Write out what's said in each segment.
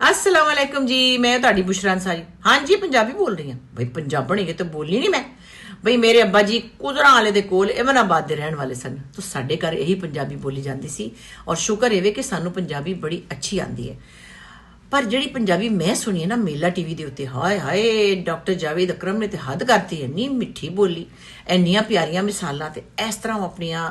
अस्सलाम वालेकुम जी। मैं ਤੁਹਾਡੀ बुशरा अंसारी। हाँ जी पंजाबी बोल रही ਹਾਂ ਬਈ ਪੰਜਾਬਣ ਹੈਗੇ ਤਾਂ ਬੋਲਣੀ ਨਹੀਂ ਮੈਂ। ਬਈ ਮੇਰੇ ਅੱਬਾ ਜੀ ਕੁਦਰਾਂ ਵਾਲੇ ਦੇ ਕੋਲ ਇਮਨਾਬਾਦ ਦੇ ਰਹਿਣ ਵਾਲੇ ਸਨ, ਤਾਂ ਸਾਡੇ ਘਰ ਇਹੀ ਪੰਜਾਬੀ ਬੋਲੀ ਜਾਂਦੀ ਸੀ। ਔਰ ਸ਼ੁਕਰ ਇਹਵੇ ਕਿ ਸਾਨੂੰ ਪੰਜਾਬੀ ਬੜੀ ਅੱਛੀ ਆਂਦੀ ਹੈ। ਪਰ ਜਿਹੜੀ ਪੰਜਾਬੀ ਮੈਂ ਸੁਣੀ ਹੈ ਨਾ ਮੇਲਾ ਟੀਵੀ ਦੇ ਉੱਤੇ, ਹਾਏ ਹਾਏ ਡਾਕਟਰ ਜਾਵੇਦ ਅਕਰਮ ਨੇ ਤੇ ਹੱਦ ਕਰਤੀ। ਇੰਨੀ ਮਿੱਠੀ ਬੋਲੀ, ਇੰਨੀਆਂ ਪਿਆਰੀਆਂ ਮਿਸਾਲਾਂ, ਤੇ ਇਸ ਤਰ੍ਹਾਂ ਉਹ ਆਪਣੀਆਂ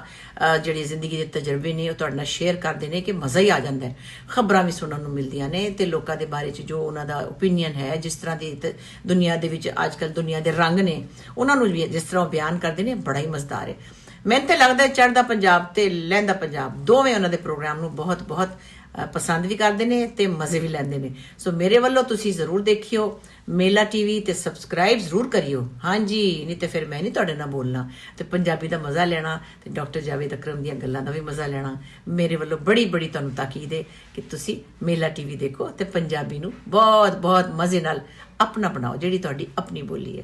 ਜਿਹੜੀ ਜ਼ਿੰਦਗੀ ਦੇ ਤਜਰਬੇ ਨੇ ਉਹ ਤੁਹਾਡੇ ਨਾਲ ਸ਼ੇਅਰ ਕਰਦੇ ਨੇ ਕਿ ਮਜ਼ਾ ਹੀ ਆ ਜਾਂਦਾ ਹੈ। ਖਬਰਾਂ ਵੀ ਸੁਣਨ ਨੂੰ ਮਿਲਦੀਆਂ ਨੇ ਤੇ ਲੋਕਾਂ ਦੇ ਬਾਰੇ 'ਚ ਜੋ ਉਹਨਾਂ ਦਾ ਓਪੀਨੀਅਨ ਹੈ, ਜਿਸ ਤਰ੍ਹਾਂ ਦੀ ਦੁਨੀਆ ਦੇ ਵਿੱਚ ਅੱਜ ਕੱਲ੍ਹ ਦੁਨੀਆ ਦੇ ਰੰਗ ਨੇ, ਉਹਨਾਂ ਨੂੰ ਵੀ ਜਿਸ ਤਰ੍ਹਾਂ ਉਹ ਬਿਆਨ ਕਰਦੇ ਨੇ, ਬੜਾ ਹੀ ਮਜ਼ੇਦਾਰ ਹੈ। ਮੈਨੂੰ ਤਾਂ ਲੱਗਦਾ ਚੜ੍ਹਦਾ ਪੰਜਾਬ ਤੇ ਲਹਿੰਦਾ ਪੰਜਾਬ ਦੋਵੇਂ ਉਹਨਾਂ ਦੇ ਪ੍ਰੋਗਰਾਮ ਨੂੰ ਬਹੁਤ ਬਹੁਤ ਪਸੰਦ ਵੀ ਕਰਦੇ ਨੇ ਤੇ ਮਜ਼ੇ ਵੀ ਲੈਂਦੇ ਨੇ। ਸੋ ਮੇਰੇ ਵੱਲੋਂ ਤੁਸੀਂ ਜ਼ਰੂਰ ਦੇਖਿਓ ਮੇਲਾ ਟੀਵੀ ਤੇ ਸਬਸਕ੍ਰਾਈਬ ਜ਼ਰੂਰ ਕਰਿਓ। ਹਾਂਜੀ, ਨਹੀਂ ਤੇ ਫਿਰ ਮੈਂ ਨਹੀਂ ਤੁਹਾਡੇ ਨਾਲ ਬੋਲਣਾ ਤੇ ਪੰਜਾਬੀ ਦਾ ਮਜ਼ਾ ਲੈਣਾ ਤੇ ਡਾਕਟਰ ਜਾਵੇਦ ਅਕਰਮ ਦੀਆਂ ਗੱਲਾਂ ਦਾ ਵੀ ਮਜ਼ਾ ਲੈਣਾ। ਮੇਰੇ ਵੱਲੋਂ ਬੜੀ ਬੜੀ ਤੁਹਾਨੂੰ ਤਾਕੀਦ ਹੈ ਕਿ ਤੁਸੀਂ ਮੇਲਾ ਟੀਵੀ ਦੇਖੋ ਤੇ ਪੰਜਾਬੀ ਨੂੰ ਬਹੁਤ ਬਹੁਤ ਮਜ਼ੇ ਨਾਲ ਆਪਣਾ ਬਣਾਓ, ਜਿਹੜੀ ਤੁਹਾਡੀ ਆਪਣੀ ਬੋਲੀ ਹੈ।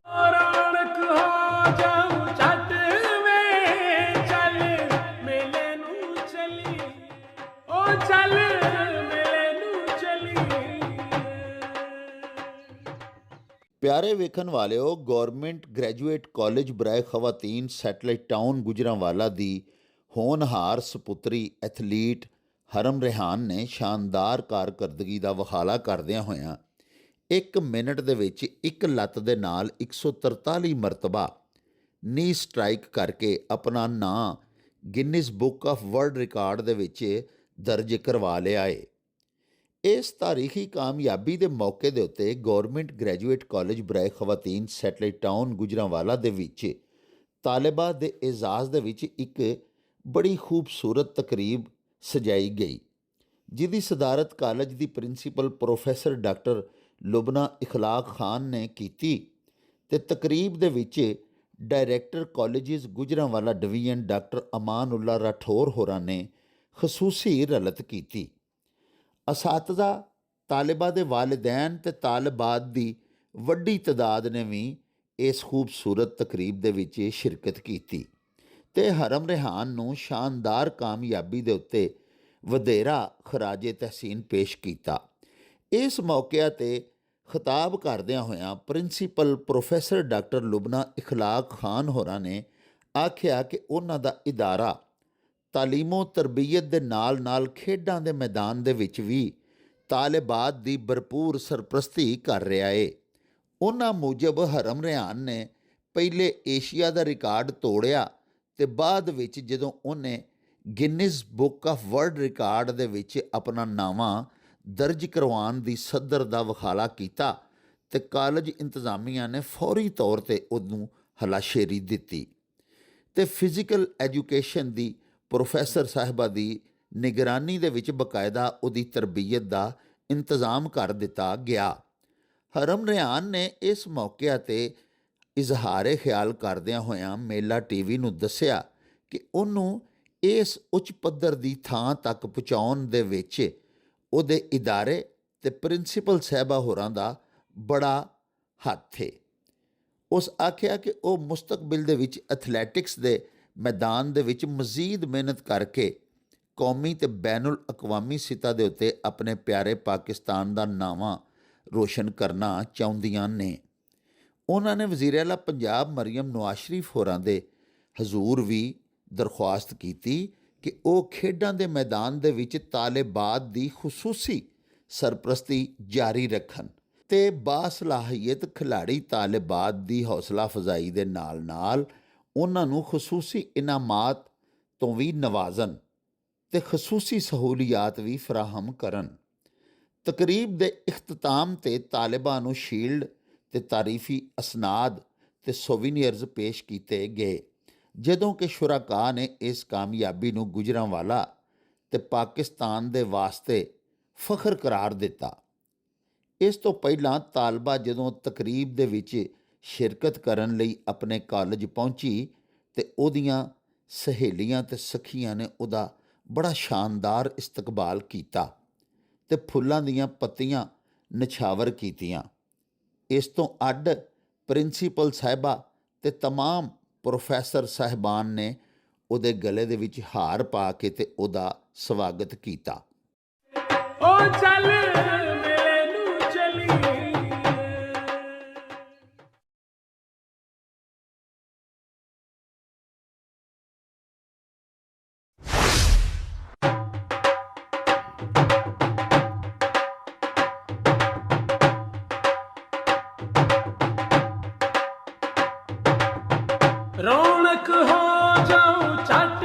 ਪਿਆਰੇ ਵੇਖਣ ਵਾਲਿਓ, government graduate college ਬਰਾਏ ਖਵਾਤੀਨ satellite town Gujranwala ਦੀ ਹੋਣਹਾਰ ਸਪੁੱਤਰੀ ਐਥਲੀਟ ਹਰਮ ਰਿਹਾਨ ਨੇ ਸ਼ਾਨਦਾਰ ਕਾਰਕਰਦਗੀ ਦਾ ਵਖਾਲਾ ਕਰਦਿਆਂ ਹੋਇਆਂ 1 ਮਿੰਟ ਦੇ ਵਿੱਚ ਇੱਕ ਲੱਤ ਦੇ ਨਾਲ 143 ਮਰਤਬਾ ਨੀ ਸਟ੍ਰਾਈਕ ਕਰਕੇ ਆਪਣਾ ਨਾਂ Guinness book of world record ਦੇ ਵਿੱਚ ਦਰਜ ਕਰਵਾ ਲਿਆ ਏ। ਇਸ ਤਾਰੀਖੀ ਕਾਮਯਾਬੀ ਦੇ ਮੌਕੇ ਦੇ ਉੱਤੇ government graduate college ਬਰਾਏ ਖਵਾਤੀਨ satellite town Gujranwala ਦੇ ਵਿੱਚ ਤਾਲਿਬਾਂ ਦੇ ਇਜ਼ਾਜ਼ ਦੇ ਵਿੱਚ ਇੱਕ ਬੜੀ ਖੂਬਸੂਰਤ ਤਕਰੀਬ ਸਜਾਈ ਗਈ, ਜਿਹਦੀ ਸਦਾਰਤ ਕਾਲਜ ਦੀ principal professor doctor Lubna Ikhlaq Khan ਨੇ ਕੀਤੀ। ਤੇ ਤਕਰੀਬ ਦੇ ਵਿੱਚ director colleges Gujranwala division doctor Amanullah Rathore ਹੋਰਾਂ ਨੇ ਖਸੂਸੀ ਰਲਤ ਕੀਤੀ। ਅਸਾਤਜ਼ਾ, ਤਾਲਿਬਾਂ ਦੇ ਵਾਲਿदैन ਤੇ ਤਾਲਿਬਾਤ ਦੀ ਵੱਡੀ ਤਾਦਾਦ ਨੇ ਵੀ ਇਸ ਖੂਬਸੂਰਤ ਤਕਰੀਬ ਦੇ ਵਿੱਚ ਸ਼ਿਰਕਤ ਕੀਤੀ ਤੇ ਹਰਮ ਰਿਹਾਨ ਨੂੰ ਸ਼ਾਨਦਾਰ ਕਾਮਯਾਬੀ ਦੇ ਉੱਤੇ ਵਧੇਰਾ ਖਰਾਜੇ ਤਹਿਸੀਨ ਪੇਸ਼ ਕੀਤਾ। ਇਸ ਮੌਕੇ 'ਤੇ ਖਿਤਾਬ ਕਰਦਿਆਂ ਹੋਇਆਂ principal professor doctor Lubna Ikhlaq Khan ਹੋਰਾਂ ਨੇ ਆਖਿਆ ਕਿ ਉਹਨਾਂ ਦਾ ਇਦਾਰਾ ਤਾਲੀਮੋ ਤਰਬੀਅਤ ਦੇ ਨਾਲ ਖੇਡਾਂ ਦੇ ਮੈਦਾਨ ਦੇ ਵਿੱਚ ਵੀ ਤਾਲਿਬਾਤ ਦੀ ਭਰਪੂਰ ਸਰਪ੍ਰਸਤੀ ਕਰ ਰਿਹਾ ਏ। ਉਹਨਾਂ ਮੁਜਬ ਹਰਮ ਰਿਹਾਨ ਨੇ ਪਹਿਲੇ ਏਸ਼ੀਆ ਦਾ ਰਿਕਾਰਡ ਤੋੜਿਆ ਤੇ ਬਾਅਦ ਵਿੱਚ ਜਦੋਂ ਉਹਨੇ Guinness book of world record ਦੇ ਵਿੱਚ ਆਪਣਾ ਨਾਵਾਂ ਦਰਜ ਕਰਵਾਉਣ ਦੀ ਸੱਦਰ ਦਾ ਵਖਾਲਾ ਕੀਤਾ ਤੇ ਕਾਲਜ ਇੰਤਜ਼ਾਮੀਆ ਨੇ ਫੌਰੀ ਤੌਰ 'ਤੇ ਉਹਨੂੰ ਹਲਾਸ਼ੇਰੀ ਦਿੱਤੀ ਤੇ ਫਿਜ਼ੀਕਲ ਐਜੂਕੇਸ਼ਨ ਦੀ ਪ੍ਰੋਫੈਸਰ ਸਾਹਿਬਾ ਦੀ ਨਿਗਰਾਨੀ ਦੇ ਵਿੱਚ ਬਕਾਇਦਾ ਉਹਦੀ ਤਰਬੀਅਤ ਦਾ ਇੰਤਜ਼ਾਮ ਕਰ ਦਿੱਤਾ ਗਿਆ। ਹਰਮ ਰਿਹਾਨ ਨੇ ਇਸ ਮੌਕੇ 'ਤੇ ਇਜ਼ਹਾਰੇ ਖਿਆਲ ਕਰਦਿਆਂ ਹੋਇਆਂ ਮੇਲਾ ਟੀਵੀ ਨੂੰ ਦੱਸਿਆ ਕਿ ਉਹਨੂੰ ਇਸ ਉੱਚ ਪੱਧਰ ਦੀ ਥਾਂ ਤੱਕ ਪਹੁੰਚਾਉਣ ਦੇ ਵਿੱਚ ਉਹਦੇ ਇਦਾਰੇ ਤੇ ਪ੍ਰਿੰਸੀਪਲ ਸਾਹਿਬਾ ਹੋਰਾਂ ਦਾ ਬੜਾ ਹੱਥ ਹੈ। ਉਸ ਆਖਿਆ ਕਿ ਉਹ ਮੁਸਤਕਬਲ ਦੇ ਵਿੱਚ ਐਥਲੈਟਿਕਸ ਦੇ ਮੈਦਾਨ ਦੇ ਵਿੱਚ ਮਜ਼ੀਦ ਮਿਹਨਤ ਕਰਕੇ ਕੌਮੀ ਤੇ ਬੈਨੁਲ ਅਕਵਾਮੀ ਸਤ੍ਹਾ ਦੇ ਉੱਤੇ ਆਪਣੇ ਪਿਆਰੇ ਪਾਕਿਸਤਾਨ ਦਾ ਨਾਵਾਂ ਰੋਸ਼ਨ ਕਰਨਾ ਚਾਹੁੰਦੀਆਂ ਨੇ। ਉਹਨਾਂ ਨੇ ਵਜ਼ੀਰ ਆਲਾ ਪੰਜਾਬ ਮਰੀਮ ਨਵਾਜ਼ ਸ਼ਰੀਫ ਹੋਰਾਂ ਦੇ ਹਜ਼ੂਰ ਵੀ ਦਰਖਾਸਤ ਕੀਤੀ ਕਿ ਉਹ ਖੇਡਾਂ ਦੇ ਮੈਦਾਨ ਦੇ ਵਿੱਚ ਤਾਲਿਬਾਤ ਦੀ ਖੁਸੂਸੀ ਸਰਪ੍ਰਸਤੀ ਜਾਰੀ ਰੱਖਣ ਤੇ ਬਾਸਲਾਹੀਅਤ ਖਿਲਾੜੀ ਤਾਲਿਬਾਤ ਦੀ ਹੌਸਲਾ ਅਫਜ਼ਾਈ ਦੇ ਨਾਲ ਉਹਨਾਂ ਨੂੰ ਖਸੂਸੀ ਇਨਾਮਾਤ ਤੋਂ ਵੀ ਨਵਾਜ਼ਣ ਤੇ ਖਸੂਸੀ ਸਹੂਲੀਆਤ ਵੀ ਫਰਾਹਮ ਕਰਨ। ਤਕਰੀਬ ਦੇ ਇਖਤਤਾਮ 'ਤੇ ਤਾਲਿਬਾਂ ਨੂੰ ਸ਼ੀਲਡ ਤੇ ਤਾਰੀਫੀ ਅਸਨਾਦ ਤੇ ਸੋਵੀਨੀਅਰਜ਼ ਪੇਸ਼ ਕੀਤੇ ਗਏ, ਜਦੋਂ ਕਿ ਸ਼ੁਰਾਕਾ ਨੇ ਇਸ ਕਾਮਯਾਬੀ ਨੂੰ ਗੁਜਰਾਂਵਾਲਾ ਤੇ ਪਾਕਿਸਤਾਨ ਦੇ ਵਾਸਤੇ ਫਖਰ ਕਰਾਰ ਦਿੱਤਾ। ਇਸ ਤੋਂ ਪਹਿਲਾਂ ਤਾਲਬਾ ਜਦੋਂ ਤਕਰੀਬ ਦੇ ਵਿੱਚ ਸ਼ਿਰਕਤ ਕਰਨ ਲਈ ਆਪਣੇ ਕਾਲਜ ਪਹੁੰਚੀ ਤੇ ਉਹਦੀਆਂ ਸਹੇਲੀਆਂ ਤੇ ਸਖੀਆਂ ਨੇ ਉਹਦਾ ਬੜਾ ਸ਼ਾਨਦਾਰ ਇਸਤਕਬਾਲ ਕੀਤਾ ਤੇ ਫੁੱਲਾਂ ਦੀਆਂ ਪੱਤੀਆਂ ਨਿਛਾਵਰ ਕੀਤੀਆਂ। ਇਸ ਤੋਂ ਅੱਡ ਪ੍ਰਿੰਸੀਪਲ ਸਾਹਿਬਾ ਤੇ ਤਮਾਮ ਪ੍ਰੋਫੈਸਰ ਸਾਹਿਬਾਨ ਨੇ ਉਹਦੇ ਗਲੇ ਦੇ ਵਿੱਚ ਹਾਰ ਪਾ ਕੇ ਤੇ ਉਹਦਾ ਸਵਾਗਤ ਕੀਤਾ। ਓ ਚੱਲ ਮੇਲੇ ਨੂੰ ਚਲੀਏ। ਰੌਣਕ ਹੋ ਜਾਊ ਛੱਟ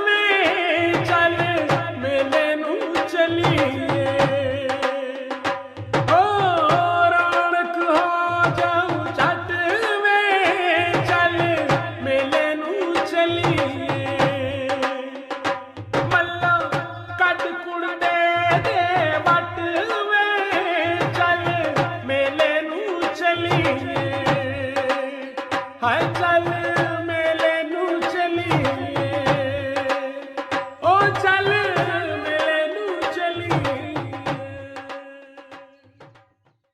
ਵੇ ਚੱਲ ਮੇਲੇ ਨੂੰ ਚਲੀਏ। ਓ ਰੌਣਕ ਹੋ ਜਾਊ ਛੱਟ ਵੇ ਚੱਲ ਮੇਲੇ ਨੂੰ ਚਲੀਏ। ਮੱਲਾ ਕੱਢ ਕੁੜਦੇ ਦੇ ਵੱਟ ਵੇ ਚੱਲ ਮੇਲੇ ਨੂੰ ਚਲੀਏ। ਹਾਏ ਚੱਲ ਮੇਲੇ ਨੂੰ ਚਲੀਏ। ਓ ਚੱਲ